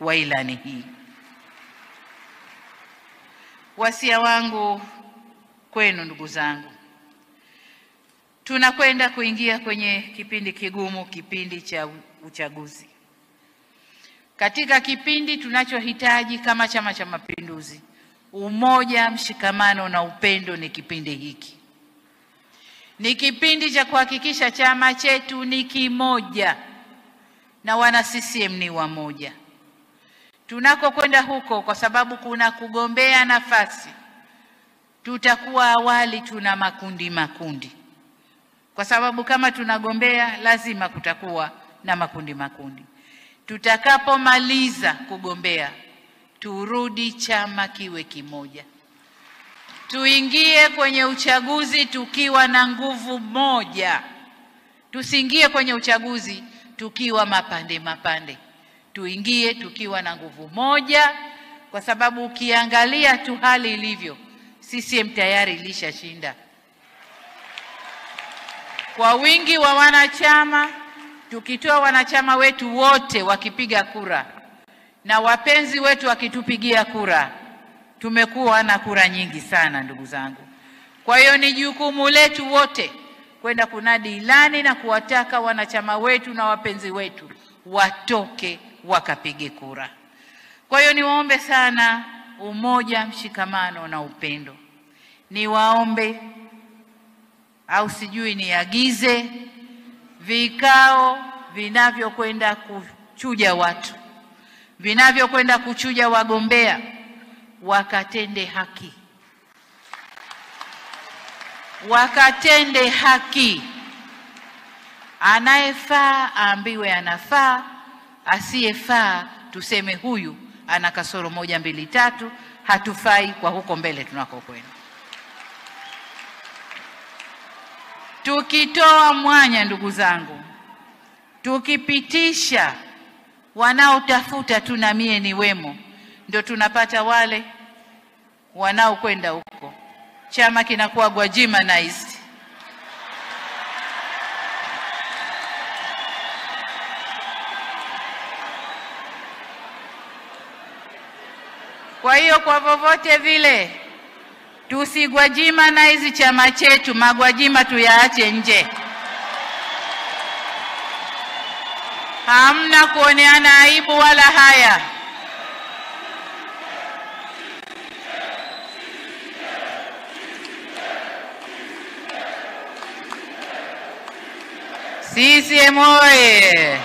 wa ilani hii. Wasia wangu kwenu ndugu zangu, tunakwenda kuingia kwenye kipindi kigumu, kipindi cha uchaguzi. Katika kipindi tunachohitaji kama Chama cha Mapinduzi, umoja, mshikamano na upendo, ni kipindi hiki. Ni kipindi cha kuhakikisha chama chetu ni kimoja na wana CCM ni wamoja. Tunakokwenda huko, kwa sababu kuna kugombea nafasi, tutakuwa awali tuna makundi, kwa sababu kama tunagombea lazima kutakuwa na makundi. Tutakapomaliza kugombea, turudi chama kiwe kimoja, tuingie kwenye uchaguzi tukiwa na nguvu moja. Tusiingie kwenye uchaguzi tukiwa mapande. Tuingie tukiwa na nguvu moja, kwa sababu ukiangalia tu hali ilivyo, CCM tayari ilishashinda kwa wingi wa wanachama. Tukitoa wanachama wetu wote wakipiga kura na wapenzi wetu wakitupigia kura, tumekuwa na kura nyingi sana ndugu zangu. Kwa hiyo ni jukumu letu wote kwenda kunadi ilani na kuwataka wanachama wetu na wapenzi wetu watoke wakapige kura. Kwa hiyo niwaombe sana umoja, mshikamano na upendo. Niwaombe au sijui niagize vikao vinavyokwenda kuchuja watu, vinavyokwenda kuchuja wagombea, wakatende haki. Wakatende haki. Anayefaa aambiwe anafaa, asiyefaa tuseme huyu ana kasoro 1, 2, 3, hatufai kwa huko mbele tunakokwenda. Tukitoa mwanya ndugu zangu, tukipitisha wanaotafuta tu na mie ni wemo, ndio tunapata wale wanaokwenda huko, chama kinakuwa Gwajimanized. Kwa hiyo kwa vovote vile tusigwajimanize chama chetu, magwajima tuyaache nje. Hamna kuoneana aibu wala haya. CCM oye!